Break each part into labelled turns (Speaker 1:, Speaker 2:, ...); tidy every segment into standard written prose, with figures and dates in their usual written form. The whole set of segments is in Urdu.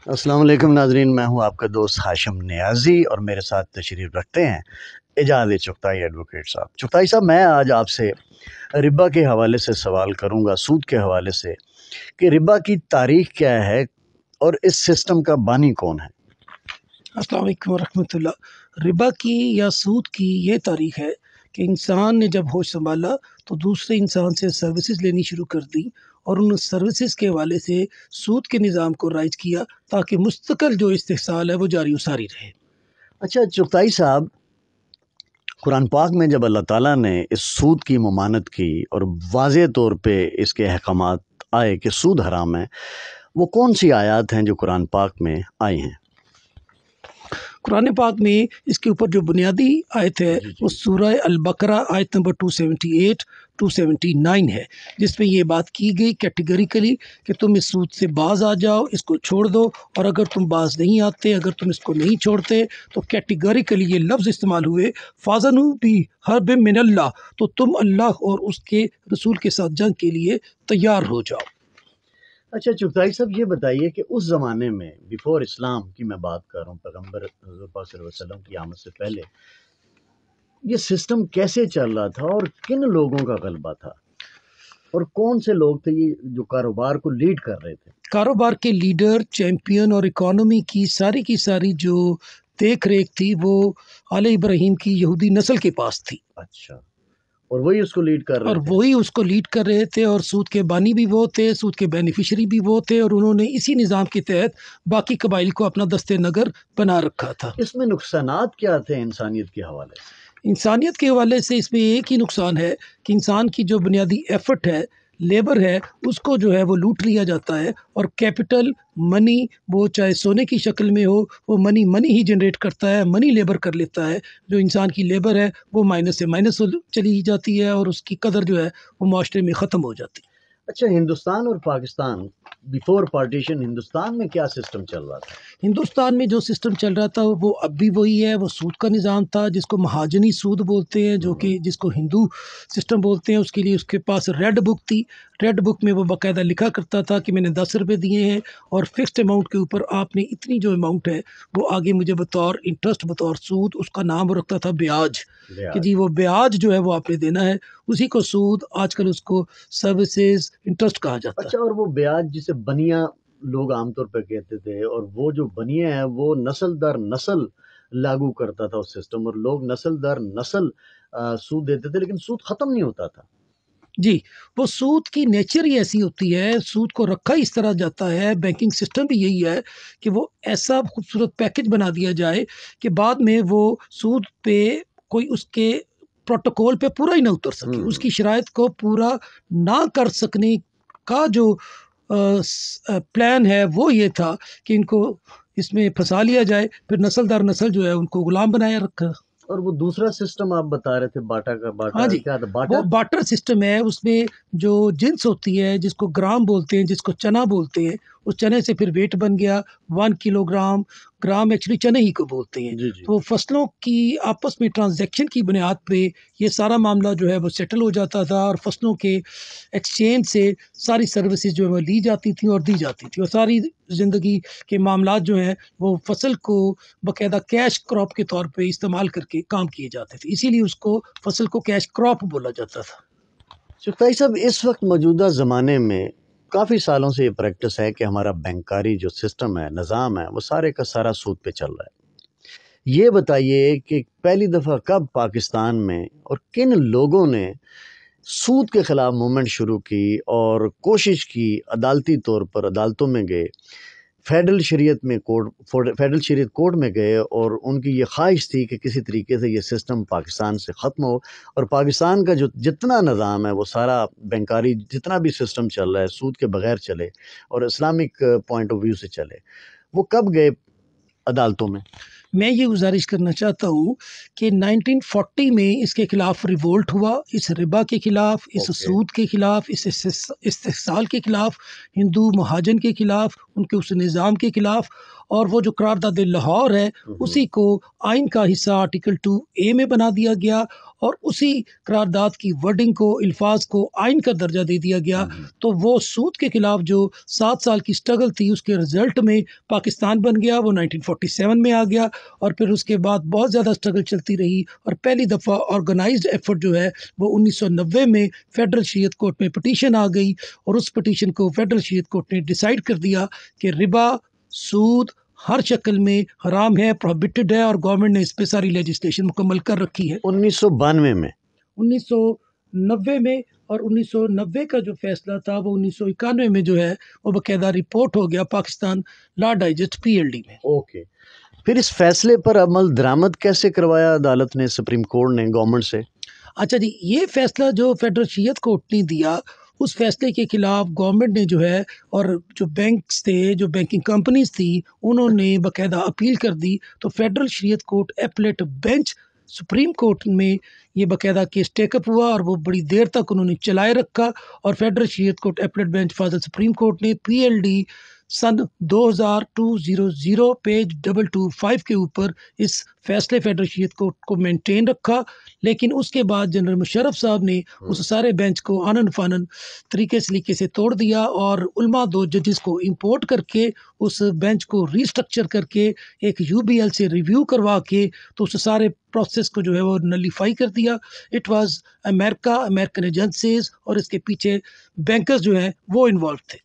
Speaker 1: السلام علیکم ناظرین، میں ہوں آپ کا دوست ہاشم نیازی اور میرے ساتھ تشریف رکھتے ہیں اعجاز چغتائی ایڈوکیٹ صاحب۔ چغتائی صاحب، میں آج آپ سے ربا کے حوالے سے سوال کروں گا، سود کے حوالے سے، کہ ربا کی تاریخ کیا ہے اور اس سسٹم کا بانی کون ہے؟
Speaker 2: السلام علیکم ورحمۃ اللہ۔ ربا کی یا سود کی یہ تاریخ ہے کہ انسان نے جب ہوش سنبھالا تو دوسرے انسان سے سروسز لینی شروع کر دی اور ان سروسز کے حوالے سے سود کے نظام کو رائج کیا تاکہ مستقل جو استحصال ہے وہ جاری و ساری رہے۔
Speaker 1: اچھا چغتائی صاحب، قرآن پاک میں جب اللہ تعالیٰ نے اس سود کی ممانعت کی اور واضح طور پہ اس کے احکامات آئے کہ سود حرام ہے، وہ کون سی آیات ہیں جو قرآن پاک میں آئی ہیں؟
Speaker 2: قرآن پاک میں اس کے اوپر جو بنیادی آیت ہے وہ سورہ البقرہ آیت نمبر 278 279 ہے، جس میں یہ بات کی گئی کیٹیگریکلی کہ تم اس سود سے باز آ جاؤ، اس کو چھوڑ دو، اور اگر تم باز نہیں آتے، اگر تم اس کو نہیں چھوڑتے تو کیٹیگریکلی یہ لفظ استعمال ہوئے فَاذَنُوا بِحَرْبٍ مِّنَ اللَّہِ، تو تم اللہ اور اس کے رسول کے ساتھ جنگ کے لیے تیار ہو جاؤ۔
Speaker 1: اچھا چغتائی صاحب، یہ بتائیے کہ اس زمانے میں بیفور اسلام کی میں بات کر رہا ہوں، پیغمبر حضور پاک صلی اللہ علیہ وسلم کی آمد سے پہلے یہ سسٹم کیسے چل رہا تھا اور کن لوگوں کا غلبہ تھا اور کون سے لوگ تھے یہ جو کاروبار کو لیڈ کر رہے تھے؟
Speaker 2: کاروبار کے لیڈر، چیمپئن اور اکانومی کی ساری جو دیکھ ریکھ تھی وہ آل ابراہیم کی یہودی نسل کے پاس تھی،
Speaker 1: اچھا، اور وہی اس کو لیڈ کر رہے
Speaker 2: اور
Speaker 1: تھے؟
Speaker 2: وہی اس کو لیڈ کر رہے تھے، اور سود کے بانی بھی وہ تھے، سود کے بینیفیشری بھی وہ تھے، اور انہوں نے اسی نظام کے تحت باقی قبائل کو اپنا دست نگر بنا رکھا تھا۔
Speaker 1: اس میں نقصانات کیا تھے انسانیت کے حوالے سے؟
Speaker 2: انسانیت کے حوالے سے اس میں ایک ہی نقصان ہے کہ انسان کی جو بنیادی ایفرٹ ہے، لیبر ہے، اس کو جو ہے وہ لوٹ لیا جاتا ہے، اور کیپٹل منی وہ چاہے سونے کی شکل میں ہو، وہ منی ہی جنریٹ کرتا ہے، منی لیبر کر لیتا ہے۔ جو انسان کی لیبر ہے وہ مائنس سے مائنس چلی جاتی ہے اور اس کی قدر جو ہے وہ معاشرے میں ختم ہو جاتی ہے۔
Speaker 1: اچھا، ہندوستان اور پاکستان بیفور پارٹیشن ہندوستان میں کیا سسٹم چل رہا تھا؟
Speaker 2: ہندوستان میں جو سسٹم چل رہا تھا وہ اب بھی وہی ہے، وہ سود کا نظام تھا جس کو مہاجنی سود بولتے ہیں، جو کہ جس کو ہندو سسٹم بولتے ہیں۔ اس کے لیے اس کے پاس ریڈ بک تھی، ریڈ بک میں وہ باقاعدہ لکھا کرتا تھا کہ میں نے 10 روپے دیے ہیں اور فکسڈ اماؤنٹ کے اوپر آپ نے اتنی جو اماؤنٹ ہے وہ آگے مجھے بطور انٹرسٹ، بطور سود، اس کا نام رکھتا تھا بیاج، کہ جی وہ بیاج جو ہے وہ آپ نے دینا ہے، اسی کو سود، آج کل اس کو سروسز انٹرسٹ کہا جاتا ہے۔
Speaker 1: اچھا، اور وہ بیاج جسے بنیا لوگ عام طور پہ کہتے تھے، اور وہ جو بنیے ہیں وہ نسل در نسل لاگو کرتا تھا اس سسٹم، اور لوگ نسل در نسل سود دیتے تھے، لیکن سود ختم نہیں ہوتا تھا۔
Speaker 2: جی، وہ سود کی نیچر ہی ایسی ہوتی ہے، سود کو رکھا اس طرح جاتا ہے، بینکنگ سسٹم بھی یہی ہے کہ وہ ایسا خوبصورت پیکج بنا دیا جائے کہ بعد میں وہ سود پہ کوئی اس کے پروٹوکول پہ پورا ہی نہ اتر سکے، اس کی شرائط کو پورا نہ کر سکنے کا جو پلان ہے وہ یہ تھا کہ ان کو اس میں پھنسا لیا جائے، پھر نسل در نسل جو ہے ان کو غلام بنایا رکھا۔
Speaker 1: اور وہ دوسرا سسٹم آپ بتا رہے تھے باٹا کا، باٹا
Speaker 2: ہاں جی،
Speaker 1: کیا تھا؟
Speaker 2: وہ
Speaker 1: باٹا
Speaker 2: باٹر سسٹم ہے، اس میں جو جنس ہوتی ہے جس کو گرام بولتے ہیں، جس کو چنا بولتے ہیں، اس چنے سے پھر ویٹ بن گیا 1 کلو گرام، گرام ایکچولی چنے ہی کو بولتے ہیں۔
Speaker 1: جی جی
Speaker 2: تو فصلوں کی آپس میں ٹرانزیکشن کی بنیاد پہ یہ سارا معاملہ جو ہے وہ سیٹل ہو جاتا تھا، اور فصلوں کے ایکسچینج سے ساری سروسز جو ہے وہ لی جاتی تھیں اور دی جاتی تھیں، اور ساری زندگی کے معاملات جو ہیں وہ فصل کو باقاعدہ کیش کراپ کے طور پہ استعمال کر کے کام کیے جاتے تھے، اسی لیے اس کو فصل کو کیش کراپ بولا جاتا تھا۔
Speaker 1: چغتائی صاحب، اس وقت موجودہ زمانے میں کافی سالوں سے یہ پریکٹس ہے کہ ہمارا بینکاری جو سسٹم ہے، نظام ہے، وہ سارے کا سارا سود پہ چل رہا ہے۔ یہ بتائیے کہ پہلی دفعہ کب پاکستان میں اور کن لوگوں نے سود کے خلاف موومنٹ شروع کی اور کوشش کی، عدالتی طور پر عدالتوں میں گئے، فیڈرل شریعت کورٹ میں گئے، اور ان کی یہ خواہش تھی کہ کسی طریقے سے یہ سسٹم پاکستان سے ختم ہو، اور پاکستان کا جو جتنا نظام ہے وہ سارا بینکاری جتنا بھی سسٹم چل رہا ہے سود کے بغیر چلے اور اسلامک پوائنٹ آف ویو سے چلے۔ وہ کب گئے عدالتوں میں؟
Speaker 2: میں یہ گزارش کرنا چاہتا ہوں کہ 1940 میں اس کے خلاف ریولٹ ہوا، اس ربا کے خلاف، اس سود کے خلاف، اس استحصال کے خلاف، ہندو مہاجن کے خلاف، ان کے اس نظام کے خلاف، اور وہ جو قرارداد لاہور ہے اسی کو آئین کا حصہ آرٹیکل 2A میں بنا دیا گیا اور اسی قرارداد کی ورڈنگ کو الفاظ کو آئین کا درجہ دے دیا گیا. تو وہ سود کے خلاف جو 7 سال کی سٹرگل تھی اس کے رزلٹ میں پاکستان بن گیا. وہ 1947 میں آ گیا اور پھر اس کے بعد بہت زیادہ سٹرگل چلتی رہی اور پہلی دفعہ آرگنائزڈ ایفرٹ جو ہے وہ 1990 میں فیڈرل شریعت کورٹ میں پٹیشن آ گئی اور اس پٹیشن کو فیڈرل شریعت کورٹ نے ڈیسائیڈ کر دیا کہ ربا سود ہر شکل میں حرام ہے, پروہیبٹڈ ہے, اور گورنمنٹ نے اس پہ ساری لیجسلیشن مکمل کر رکھی ہے.
Speaker 1: 1992 میں
Speaker 2: 1990 میں اور 1990 کا جو فیصلہ تھا وہ 1991 میں جو ہے وہ باقاعدہ رپورٹ ہو گیا پاکستان لا ڈائجسٹ PLD میں.
Speaker 1: اوکے, پھر اس فیصلے پر عمل درآمد کیسے کروایا عدالت نے, سپریم کورٹ نے گورنمنٹ سے؟
Speaker 2: اچھا جی, یہ فیصلہ جو فیڈرل شریعت کورٹ نے دیا اس فیصلے کے خلاف گورنمنٹ نے جو ہے اور جو بینکس تھے, جو بینکنگ کمپنیز تھی, انہوں نے باقاعدہ اپیل کر دی. تو فیڈرل شریعت court applet bench supreme court میں یہ باقاعدہ کیس ٹیک اپ ہوا اور وہ بڑی دیر تک انہوں نے چلائے رکھا. اور فیڈرل شریعت کورٹ ایپلیٹ بینچ فاضل سپریم کورٹ نے PLD سن 2000 پیج 225 کے اوپر اس فیصلے فیڈرل شریعت کورٹ کو مینٹین رکھا. لیکن اس کے بعد جنرل مشرف صاحب نے اس سارے بینچ کو آنن فانن سلیقے سے توڑ دیا اور علماء 2 ججز کو امپورٹ کر کے اس بینچ کو ریسٹرکچر کر کے ایک UBL سے ریویو کروا کے تو اس سارے پروسیس کو جو ہے وہ نلیفائی کر دیا. اٹ واز امریکن ایجنسیز اور اس کے پیچھے بینکرز جو ہیں وہ انوالو تھے.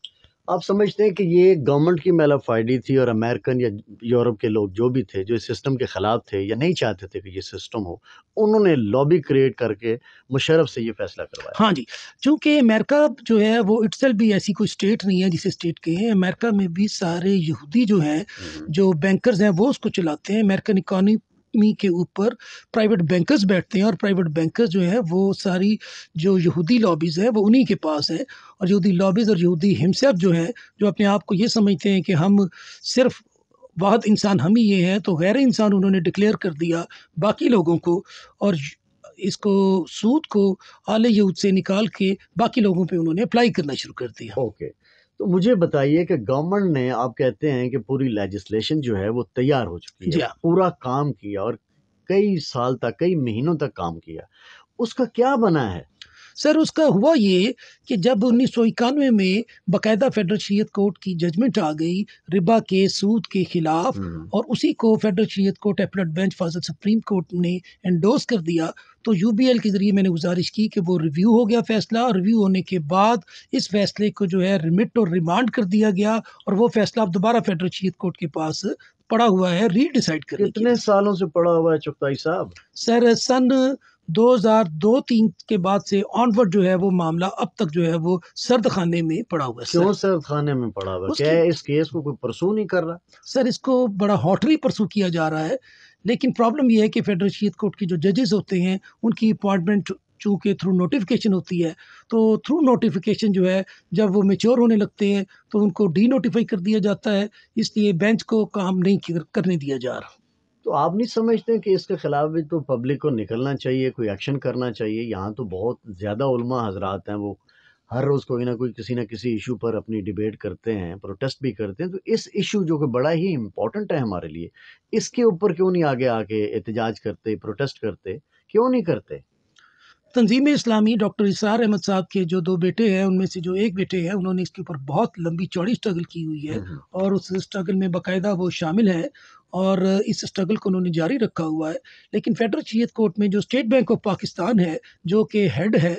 Speaker 1: آپ سمجھتے ہیں کہ یہ گورنمنٹ کی میلافائڈی تھی اور امریکن یا یورپ کے لوگ جو بھی تھے جو اس سسٹم کے خلاف تھے یا نہیں چاہتے تھے کہ یہ سسٹم ہو, انہوں نے لابی کریٹ کر کے مشرف سے یہ فیصلہ کروایا؟
Speaker 2: ہاں جی, چونکہ امریکہ جو ہے وہ اٹسیلف بھی ایسی کوئی اسٹیٹ نہیں ہے جسے اسٹیٹ کہیں. امریکہ میں بھی سارے یہودی جو ہیں جو بینکرز ہیں وہ اس کو چلاتے ہیں. امریکن اکانومی کے اوپر پرائیویٹ بینکرز بیٹھتے ہیں اور پرائیویٹ بینکرز جو ہیں وہ ساری جو یہودی لابیز ہیں وہ انہی کے پاس ہیں. اور یہودی لابیز اور یہودی ہمسیف جو ہیں جو اپنے آپ کو یہ سمجھتے ہیں کہ ہم صرف واحد انسان ہم ہی یہ ہیں, تو غیر انسان انہوں نے ڈکلیئر کر دیا باقی لوگوں کو اور اس کو سود کو آل یہود سے نکال کے باقی لوگوں پہ انہوں نے اپلائی کرنا شروع کر دیا.
Speaker 1: اوکے, تو مجھے بتائیے کہ گورنمنٹ نے, آپ کہتے ہیں کہ پوری لیجسلیشن جو ہے وہ تیار ہو چکی
Speaker 2: جی
Speaker 1: ہے, پورا کام کیا اور کئی سال تک, کئی مہینوں تک کام کیا, اس کا کیا بنا ہے؟
Speaker 2: سر اس کا ہوا یہ کہ جب 1991 میں باقاعدہ فیڈرل شریعت کورٹ کی ججمنٹ آ گئی ربا کے سود کے خلاف اور اسی کو فیڈرل شریعت کورٹ ایپلیٹ بینچ فاضل سپریم کورٹ نے انڈورس کر دیا, تو UBL کے ذریعے میں نے گزارش کی کہ وہ ریویو ہو گیا فیصلہ. ریویو ہونے کے بعد اس فیصلے کو جو ہے ریمٹ اور ریمانڈ کر دیا گیا اور وہ فیصلہ اب دوبارہ فیڈرل شریعت کورٹ کے پاس پڑا ہوا ہے ری ڈیسائیڈ کرنے کے.
Speaker 1: کتنے سالوں سے پڑا ہوا ہے چغتائی صاحب؟
Speaker 2: سر سن 2002-3 کے بعد سے آنورڈ جو ہے وہ معاملہ اب تک جو ہے وہ سرد خانے میں پڑا ہوا ہے.
Speaker 1: کیوں سرد خانے میں پڑا ہوا ہے؟ کیا اس کیس کو کوئی پرسو نہیں کر رہا؟
Speaker 2: سر اس کو بڑا ہاٹلی پرسو کیا جا رہا ہے, لیکن پرابلم یہ ہے کہ فیڈرل شریعت کورٹ کی جو ججز ہوتے ہیں ان کی اپوائنٹمنٹ چونکہ تھرو نوٹیفیکیشن ہوتی ہے, تو تھرو نوٹیفیکیشن جو ہے جب وہ میچور ہونے لگتے ہیں تو ان کو ڈی نوٹیفائی کر دیا جاتا ہے, اس لیے بینچ کو کام نہیں کرنے دیا جا رہا.
Speaker 1: تو آپ نہیں سمجھتے کہ اس کے خلاف بھی تو پبلک کو نکلنا چاہیے, کوئی ایکشن کرنا چاہیے؟ یہاں تو بہت زیادہ علماء حضرات ہیں, وہ ہر روز کوئی نہ کوئی کسی نہ کسی ایشو پر اپنی ڈیبیٹ کرتے ہیں, پروٹیسٹ بھی کرتے ہیں. تو اس ایشو جو کہ بڑا ہی امپورٹنٹ ہے ہمارے لیے, اس کے اوپر کیوں نہیں آگے آ کے احتجاج کرتے, پروٹیسٹ کرتے, کیوں نہیں کرتے؟
Speaker 2: تنظیم اسلامی ڈاکٹر اسرار احمد صاحب کے جو 2 بیٹے ہیں ان میں سے جو ایک بیٹے ہیں انہوں نے اس کے اوپر بہت لمبی چوڑی سٹرگل کی ہوئی ہے اور اس سٹرگل میں باقاعدہ وہ شامل ہے اور اس سٹرگل کو انہوں نے جاری رکھا ہوا ہے. لیکن فیڈرل شریعت کورٹ میں جو اسٹیٹ بینک آف پاکستان ہے جو کہ ہیڈ ہے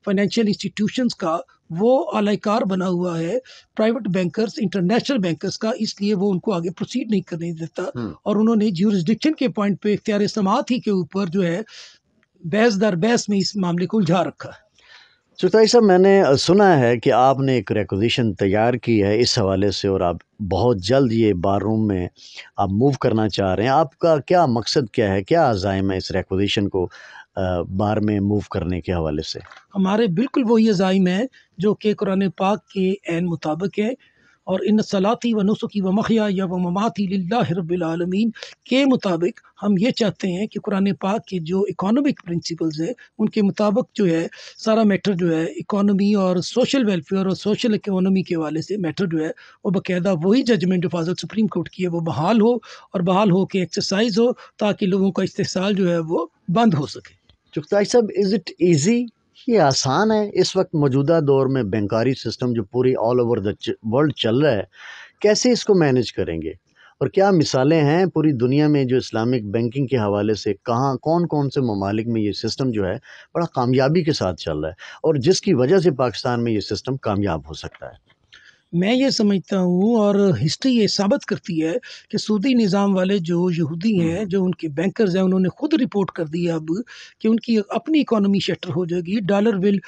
Speaker 2: فائنینشیل انسٹیٹیوشنز کا, وہ اعلی کار بنا ہوا ہے پرائیویٹ بینکرز, انٹرنیشنل بینکرز کا, اس لیے وہ ان کو آگے پروسیڈ نہیں کرنے دیتا اور انہوں نے جیورسڈکشن کے پوائنٹ پہ اختیار سماعت ہی کے اوپر جو ہے بحث در بحث میں اس معاملے کو الجھا رکھا ہے.
Speaker 1: چغتائی صاحب, میں نے سنا ہے کہ آپ نے ایک ریکوزیشن تیار کی ہے اس حوالے سے اور آپ بہت جلد یہ بار روم میں آپ موو کرنا چاہ رہے ہیں. آپ کا کیا مقصد کیا ہے, کیا عزائم ہے اس ریکوزیشن کو بار میں موو کرنے کے حوالے سے؟
Speaker 2: ہمارے بالکل وہی عزائم ہیں جو کہ قرآن پاک کے عین مطابق ہے اور ان صلاتی و نسکی و محیای و مماتی للہ رب العالمین کے مطابق ہم یہ چاہتے ہیں کہ قرآن پاک کے جو اکانومک پرنسپلز ہیں ان کے مطابق جو ہے سارا میٹر جو ہے اکانومی اور سوشل ویلفیئر اور سوشل اکانومی کے حوالے سے میٹر جو ہے وہ باقاعدہ وہی ججمنٹ جو فاضل سپریم کورٹ کی ہے وہ بحال ہو اور بحال ہو کے ایکسرسائز ہو تاکہ لوگوں کا استحصال جو ہے وہ بند ہو سکے۔
Speaker 1: چغتائی صاحب، از اٹ ایزی؟ یہ آسان ہے اس وقت موجودہ دور میں بینکاری سسٹم جو پوری آل اوور دا ورلڈ چل رہا ہے، کیسے اس کو مینیج کریں گے؟ اور کیا مثالیں ہیں پوری دنیا میں جو اسلامک بینکنگ کے حوالے سے، کہاں کون سے ممالک میں یہ سسٹم جو ہے بڑا کامیابی کے ساتھ چل رہا ہے اور جس کی وجہ سے پاکستان میں یہ سسٹم کامیاب ہو سکتا ہے؟
Speaker 2: میں یہ سمجھتا ہوں اور ہسٹری یہ ثابت کرتی ہے کہ سودی نظام والے جو یہودی ہیں، جو ان کے بینکرز ہیں، انہوں نے خود رپورٹ کر دیا اب کہ ان کی اپنی اکانومی شٹر ہو جائے گی، dollar will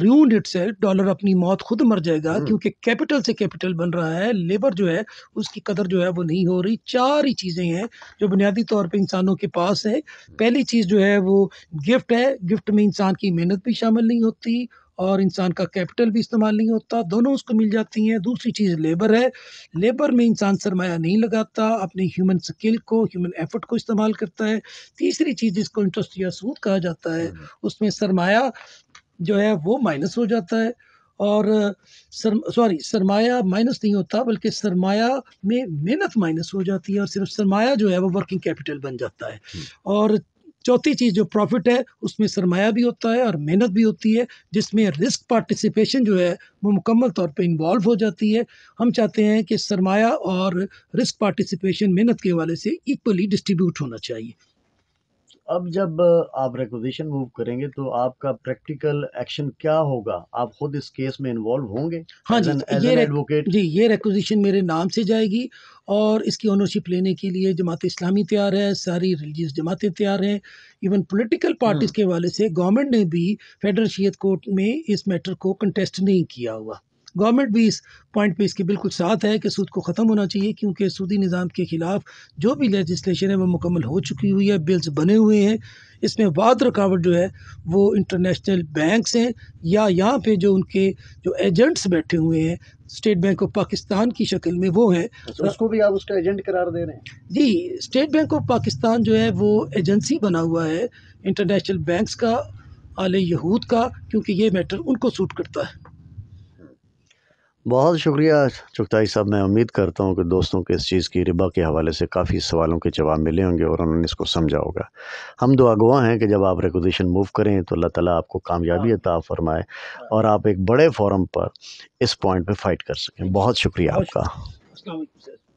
Speaker 2: Raiwind it self, dollar اپنی موت خود مر جائے گا کیونکہ کیپٹل سے کیپٹل بن رہا ہے، لیبر جو ہے اس کی قدر جو ہے وہ نہیں ہو رہی۔ چار ہی چیزیں ہیں جو بنیادی طور پہ انسانوں کے پاس ہے۔ پہلی چیز جو ہے وہ گفٹ ہے، گفٹ میں انسان کی محنت بھی شامل نہیں ہوتی اور انسان کا کیپٹل بھی استعمال نہیں ہوتا، دونوں اس کو مل جاتی ہیں۔ دوسری چیز لیبر ہے، لیبر میں انسان سرمایہ نہیں لگاتا، اپنی ہیومن سکل کو، ہیومن ایفرٹ کو استعمال کرتا ہے۔ تیسری چیز جس کو انٹرسٹ یا سود کہا جاتا ہے، اس میں سرمایہ جو ہے وہ مائنس ہو جاتا ہے اور سرمایہ مائنس نہیں ہوتا بلکہ سرمایہ میں محنت مائنس ہو جاتی ہے اور صرف سرمایہ جو ہے وہ ورکنگ کیپٹل بن جاتا ہے۔ اور چوتھی چیز جو پروفٹ ہے اس میں سرمایہ بھی ہوتا ہے اور محنت بھی ہوتی ہے، جس میں رسک پارٹیسپیشن جو ہے وہ مکمل طور پہ انوالو ہو جاتی ہے۔ ہم چاہتے ہیں کہ سرمایہ اور رسک پارٹیسپیشن محنت کے حوالے سے ایکولی ڈسٹریبیوٹ ہونا چاہیے۔
Speaker 1: اب جب آپ ریکوزیشن موو کریں گے تو آپ کا پریکٹیکل ایکشن کیا ہوگا؟ آپ خود اس کیس میں انوالو ہوں گے
Speaker 2: ہاں
Speaker 1: ایز
Speaker 2: جی،
Speaker 1: این ایڈوکیٹ؟
Speaker 2: یہ ریکوزیشن میرے نام سے جائے گی اور اس کی اونرشپ لینے کے لیے جماعت اسلامی تیار ہے، ساری ریلیجیس جماعتیں تیار ہیں، ایون پولیٹیکل پارٹیز کے حوالے سے گورنمنٹ نے بھی فیڈرل شریعت کورٹ میں اس میٹر کو کنٹیسٹ نہیں کیا ہوا۔ گورنمنٹ بھی اس پوائنٹ پہ اس کے بالکل ساتھ ہے کہ سود کو ختم ہونا چاہیے، کیونکہ سودی نظام کے خلاف جو بھی لیجسلیشن ہے وہ مکمل ہو چکی ہوئی ہے، بلز بنے ہوئے ہیں۔ اس میں واحد رکاوٹ جو ہے وہ انٹرنیشنل بینکس ہیں یا یہاں پہ جو ان کے جو ایجنٹس بیٹھے ہوئے ہیں اسٹیٹ بینک آف پاکستان کی شکل میں وہ ہیں۔
Speaker 1: اس کو بھی آپ اس کا ایجنٹ قرار دے رہے ہیں؟
Speaker 2: جی، اسٹیٹ بینک آف پاکستان جو ہے وہ ایجنسی بنا ہوا ہے انٹرنیشنل بینکس کا، آل یہود کا، کیونکہ یہ میٹر ان کو سوٹ کرتا ہے۔
Speaker 1: بہت شکریہ چغتائی صاحب، میں امید کرتا ہوں کہ دوستوں کے اس چیز کی ربا کے حوالے سے کافی سوالوں کے جواب ملے ہوں گے اور انہوں نے اس کو سمجھا ہوگا۔ ہم دعا گواہ ہیں کہ جب آپ ریکوزیشن موو کریں تو اللہ تعالیٰ آپ کو کامیابی عطا فرمائے اور آپ ایک بڑے فورم پر اس پوائنٹ پہ فائٹ کر سکیں۔ بہت شکریہ آپ کا۔
Speaker 2: السلام علیکم۔